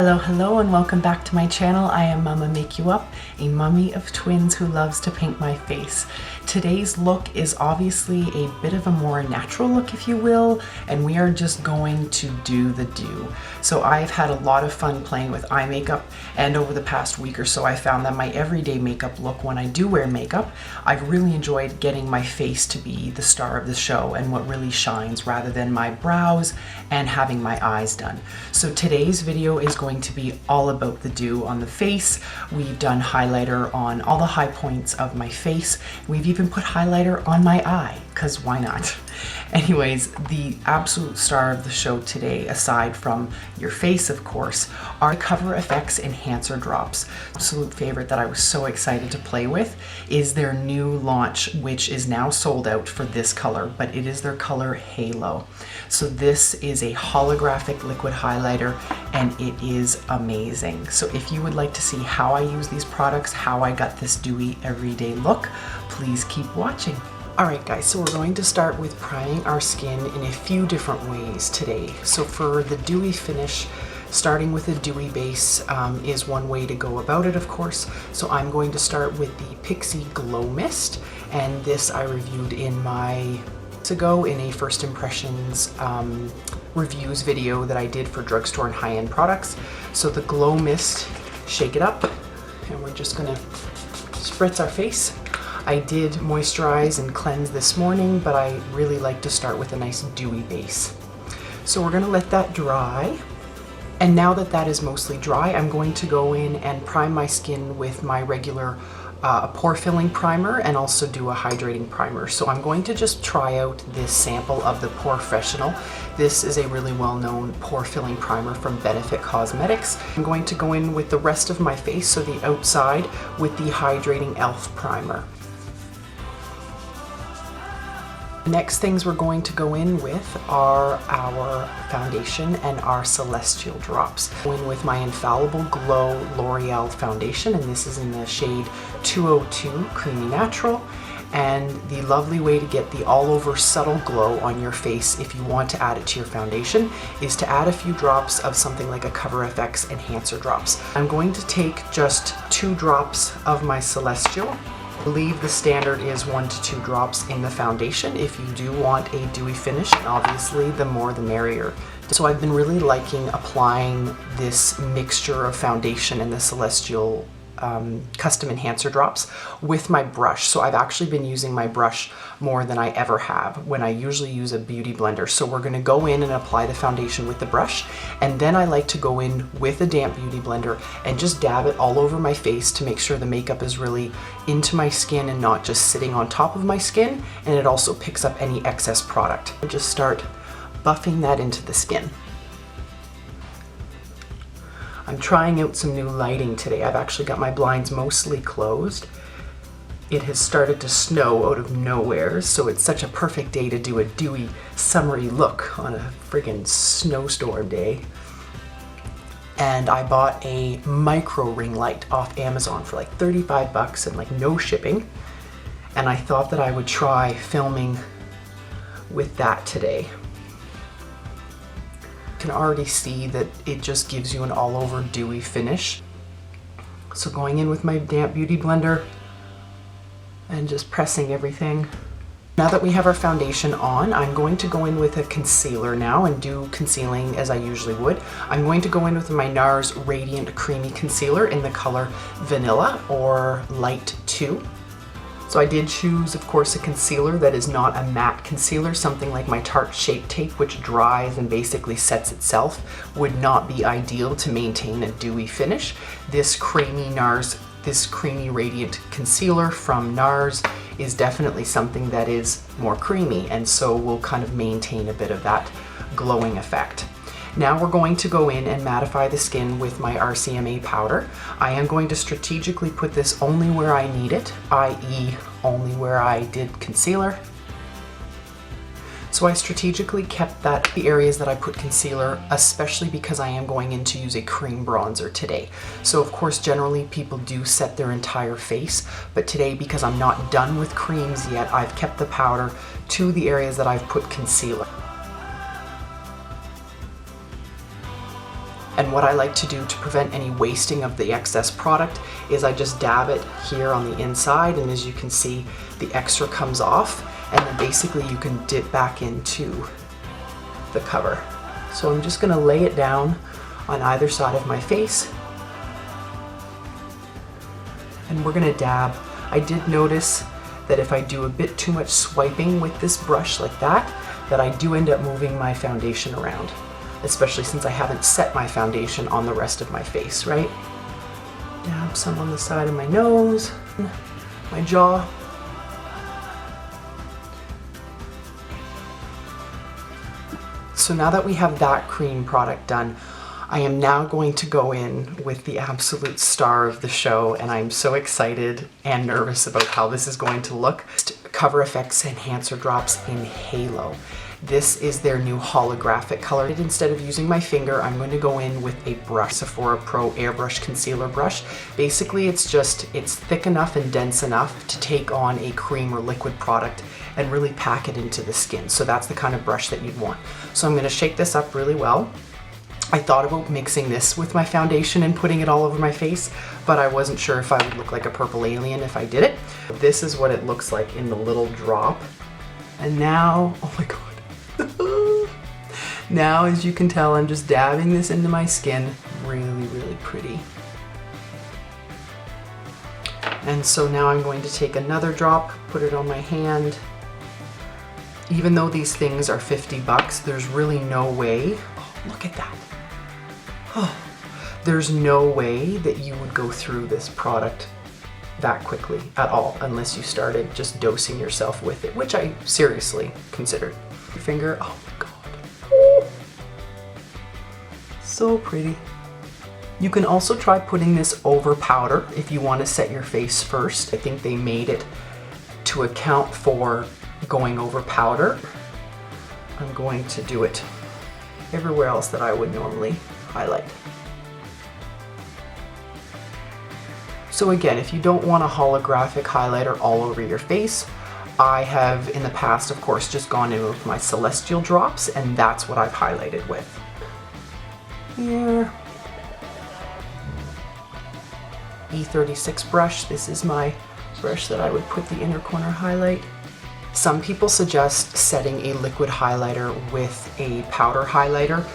Hello and welcome back to my channel. I am Mama Make You Up, a mummy of twins who loves to paint my face. Today's look is obviously a bit of a more natural look, if you will, and we are just going to do the do. So I've had a lot of fun playing with eye makeup, and over the past week or so I found that my everyday makeup look, when I do wear makeup, I've really enjoyed getting my face to be the star of the show and what really shines, rather than my brows and having my eyes done. So today's video is going to be all about the do on the face. We've done highlighter on all the high points of my face. We've even put highlighter on my eye, because why not? Anyways, the absolute star of the show today, aside from your face of course, are Cover FX Enhancer Drops. Absolute favorite that I was so excited to play with is their new launch, which is now sold out for this color, but it is their color Halo. So this is a holographic liquid highlighter and it is amazing. So if you would like to see how I use these products, how I got this dewy everyday look, please keep watching. Alright guys, so we're going to start with priming our skin in a few different ways today. So for the dewy finish, starting with a dewy base is one way to go about it, of course. So I'm going to start with the Pixie Glow Mist, and this I reviewed in my ago in a first impressions reviews video that I did for drugstore and high-end products. So the Glow Mist, shake it up, and we're just gonna spritz our face. I did moisturize and cleanse this morning, but I really like to start with a nice dewy base. So we're gonna let that dry. And now that that is mostly dry, I'm going to go in and prime my skin with my regular pore filling primer and also do a hydrating primer. So I'm going to just try out this sample of the Porefessional. This is a really well-known pore filling primer from Benefit Cosmetics. I'm going to go in with the rest of my face, so the outside, with the hydrating e.l.f. primer. The next things we're going to go in with are our foundation and our Celestial drops. Go in with my Infallible Glow L'Oreal foundation, and this is in the shade 202 Creamy Natural. And the lovely way to get the all-over subtle glow on your face, if you want to add it to your foundation, is to add a few drops of something like a Cover FX Enhancer Drops. I'm going to take just 2 drops of my Celestial. I believe the standard is 1 to 2 drops in the foundation if you do want a dewy finish, and obviously the more the merrier. So I've been really liking applying this mixture of foundation and the Celestial custom enhancer drops with my brush. So I've actually been using my brush more than I ever have when I usually use a beauty blender. So we're going to go in and apply the foundation with the brush, and then I like to go in with a damp beauty blender and just dab it all over my face to make sure the makeup is really into my skin and not just sitting on top of my skin, and it also picks up any excess product. And just start buffing that into the skin. I'm trying out some new lighting today. I've actually got my blinds mostly closed. It has started to snow out of nowhere, so it's such a perfect day to do a dewy, summery look on a friggin' snowstorm day. And I bought a micro ring light off Amazon for like 35 bucks and like no shipping. And I thought that I would try filming with that today. Can already see that it just gives you an all-over dewy finish. So going in with my damp beauty blender and just pressing everything. Now that we have our foundation on, I'm going to go in with a concealer now and do concealing as I usually would. I'm going to go in with my NARS Radiant Creamy Concealer in the color Vanilla or Light 2. So I did choose, of course, a concealer that is not a matte concealer. Something like my Tarte Shape Tape, which dries and basically sets itself, would not be ideal to maintain a dewy finish. This creamy Radiant Concealer from NARS is definitely something that is more creamy, and so will kind of maintain a bit of that glowing effect. Now we're going to go in and mattify the skin with my RCMA powder. I am going to strategically put this only where I need it, i.e. only where I did concealer. So I strategically kept that the areas that I put concealer, especially because I am going in to use a cream bronzer today. So of course generally people do set their entire face, but today, because I'm not done with creams yet, I've kept the powder to the areas that I've put concealer. And what I like to do to prevent any wasting of the excess product is I just dab it here on the inside, and as you can see, the extra comes off, and then basically you can dip back into the cover. So I'm just gonna lay it down on either side of my face, and we're gonna dab. I did notice that if I do a bit too much swiping with this brush like that I do end up moving my foundation around, especially since I haven't set my foundation on the rest of my face, right? Dab some on the side of my nose, my jaw. So now that we have that cream product done, I am now going to go in with the absolute star of the show, and I'm so excited and nervous about how this is going to look. Cover FX Enhancer Drops in Halo. This is their new holographic color. Instead of using my finger, I'm going to go in with a brush, Sephora Pro Airbrush Concealer Brush. Basically, it's thick enough and dense enough to take on a cream or liquid product and really pack it into the skin. So that's the kind of brush that you'd want. So I'm going to shake this up really well. I thought about mixing this with my foundation and putting it all over my face, but I wasn't sure if I would look like a purple alien if I did it. This is what it looks like in the little drop. And now, oh my God. Now, as you can tell, I'm just dabbing this into my skin. Really, really pretty. And so now I'm going to take another drop, put it on my hand. Even though these things are 50 bucks, there's really no way, oh, look at that. Oh, there's no way that you would go through this product that quickly at all unless you started just dosing yourself with it, which I seriously considered. Your finger, oh my God. So pretty. You can also try putting this over powder if you want to set your face first. I think they made it to account for going over powder. I'm going to do it everywhere else that I would normally highlight. So again, if you don't want a holographic highlighter all over your face, I have in the past, of course, just gone in with my Celestial drops, and that's what I've highlighted with. Here. E36 brush. This is my brush that I would put the inner corner highlight. Some people suggest setting a liquid highlighter with a powder highlighter.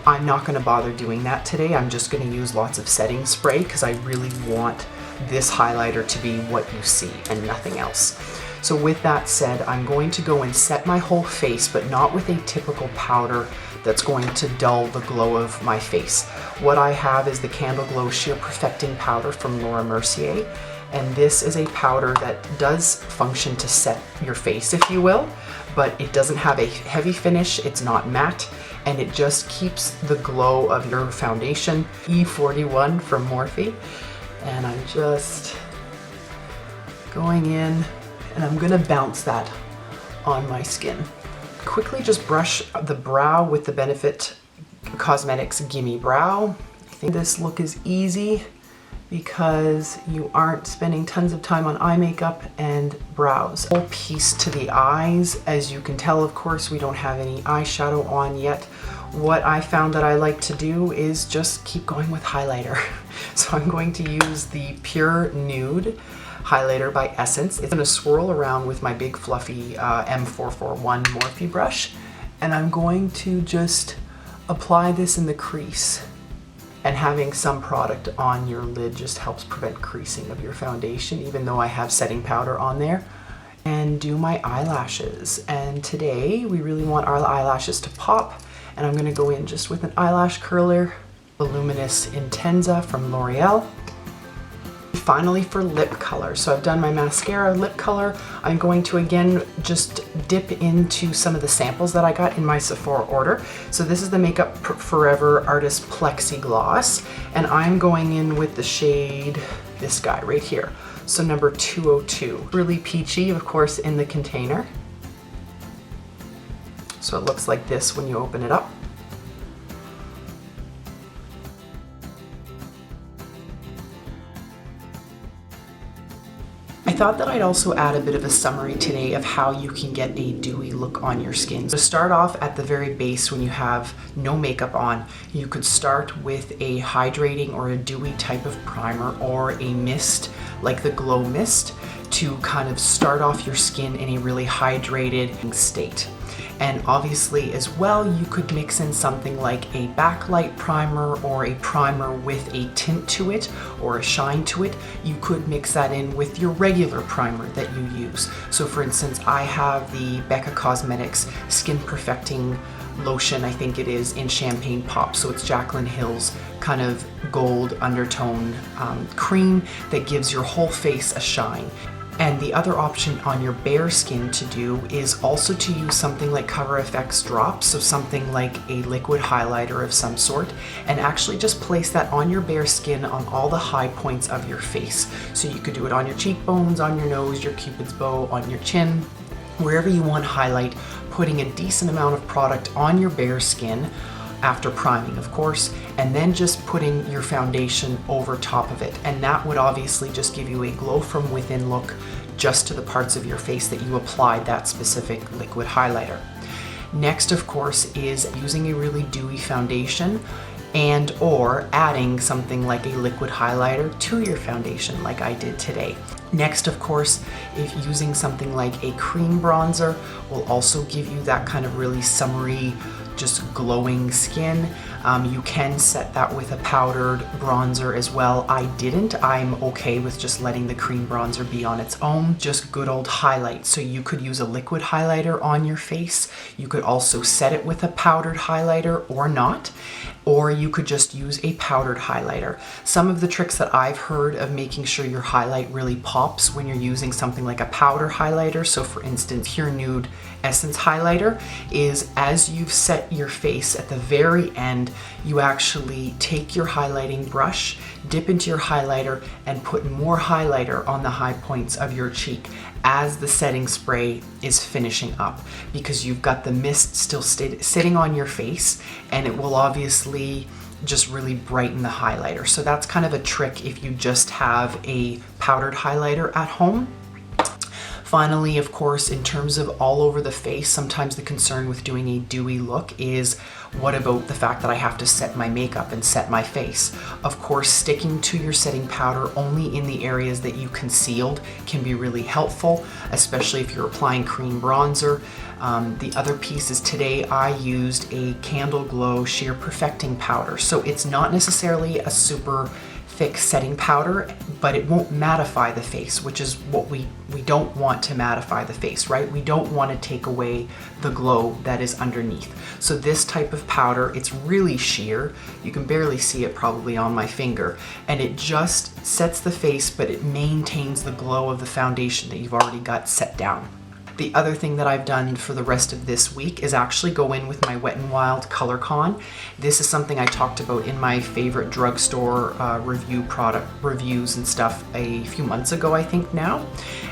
I'm not going to bother doing that today. I'm just going to use lots of setting spray because I really want this highlighter to be what you see and nothing else. So with that said, I'm going to go and set my whole face, but not with a typical powder that's going to dull the glow of my face. What I have is the Candle Glow Sheer Perfecting Powder from Laura Mercier, and this is a powder that does function to set your face, if you will, but it doesn't have a heavy finish, it's not matte, and it just keeps the glow of your foundation. E41 from Morphe, and I'm just going in, and I'm gonna bounce that on my skin. Quickly just brush the brow with the Benefit Cosmetics Gimme Brow. I think this look is easy because you aren't spending tons of time on eye makeup and brows. Whole piece to the eyes. As you can tell, of course, we don't have any eyeshadow on yet. What I found that I like to do is just keep going with highlighter. So I'm going to use the Pure Nude highlighter by Essence. It's gonna swirl around with my big fluffy M441 Morphe brush, and I'm going to just apply this in the crease. And having some product on your lid just helps prevent creasing of your foundation, even though I have setting powder on there. And do my eyelashes. And today we really want our eyelashes to pop, and I'm gonna go in just with an eyelash curler, Voluminous Intenza from L'Oreal. Finally, for lip color. So I've done my mascara lip color. I'm going to again just dip into some of the samples that I got in my Sephora order. So this is the Makeup Forever Artist Plexi Gloss, and I'm going in with the shade, this guy right here. So number 202. Really peachy, of course, in the container. So it looks like this when you open it up. I thought that I'd also add a bit of a summary today of how you can get a dewy look on your skin. So start off at the very base when you have no makeup on. You could start with a hydrating or a dewy type of primer or a mist like the Glow Mist to kind of start off your skin in a really hydrated state. And obviously as well, you could mix in something like a backlight primer or a primer with a tint to it or a shine to it. You could mix that in with your regular primer that you use. So for instance, I have the Becca Cosmetics Skin Perfecting Lotion, I think it is, in Champagne Pop. So it's Jaclyn Hill's kind of gold undertone cream that gives your whole face a shine. And the other option on your bare skin to do is also to use something like Cover FX drops, so something like a liquid highlighter of some sort, and actually just place that on your bare skin on all the high points of your face. So you could do it on your cheekbones, on your nose, your cupid's bow, on your chin, wherever you want highlight, putting a decent amount of product on your bare skin, after priming of course, and then just putting your foundation over top of it. And that would obviously just give you a glow from within look just to the parts of your face that you applied that specific liquid highlighter. Next, of course, is using a really dewy foundation and or adding something like a liquid highlighter to your foundation like I did today. Next, of course, if using something like a cream bronzer will also give you that kind of really summery, just glowing skin. You can set that with a powdered bronzer as well. I didn't. I'm okay with just letting the cream bronzer be on its own, just good old highlight. So you could use a liquid highlighter on your face. You could also set it with a powdered highlighter or not, or you could just use a powdered highlighter. Some of the tricks that I've heard of making sure your highlight really pops when you're using something like a powder highlighter, so for instance, Pure Nude Essence highlighter, is as you've set your face at the very end, you actually take your highlighting brush, dip into your highlighter, and put more highlighter on the high points of your cheek as the setting spray is finishing up, because you've got the mist still sitting on your face, and it will obviously just really brighten the highlighter. So that's kind of a trick if you just have a powdered highlighter at home. Finally, of course, in terms of all over the face, sometimes the concern with doing a dewy look is, what about the fact that I have to set my makeup and set my face? Of course, sticking to your setting powder only in the areas that you concealed can be really helpful, especially if you're applying cream bronzer. The other piece is today I used a Candle Glow Sheer Perfecting Powder. So it's not necessarily a super thick setting powder, but it won't mattify the face, which is what we don't want to mattify the face, right? We don't want to take away the glow that is underneath. So this type of powder, it's really sheer. You can barely see it probably on my finger, and it just sets the face, but it maintains the glow of the foundation that you've already got set down. The other thing that I've done for the rest of this week is actually go in with my Wet n Wild Color Con. This is something I talked about in my favorite drugstore product reviews and stuff a few months ago, I think now.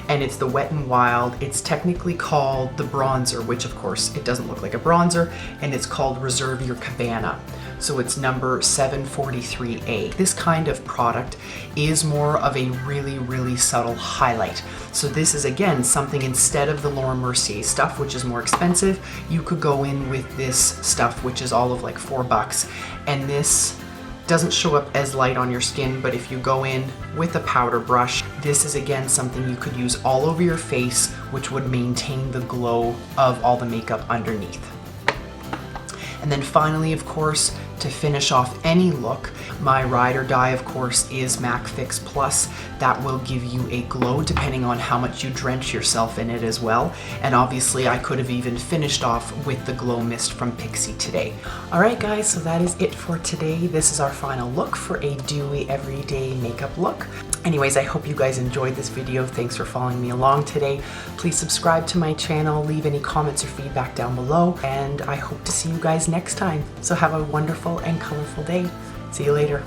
And it's the Wet n Wild. It's technically called the bronzer, which of course it doesn't look like a bronzer, and it's called Reserve Your Cabana. So it's number 743A. This kind of product is more of a really, really subtle highlight. So this is, again, something instead of the Laura Mercier stuff, which is more expensive, you could go in with this stuff, which is all of like $4. And this doesn't show up as light on your skin, but if you go in with a powder brush, this is again something you could use all over your face, which would maintain the glow of all the makeup underneath. And then finally, of course, to finish off any look, my ride or die, of course, is MAC Fix Plus. That will give you a glow depending on how much you drench yourself in it as well. And obviously I could have even finished off with the Glow Mist from Pixie today. All right, guys, so that is it for today. This is our final look for a dewy everyday makeup look. Anyways, I hope you guys enjoyed this video. Thanks for following me along today. Please subscribe to my channel, leave any comments or feedback down below, and I hope to see you guys next time. So have a wonderful and colorful day. See you later.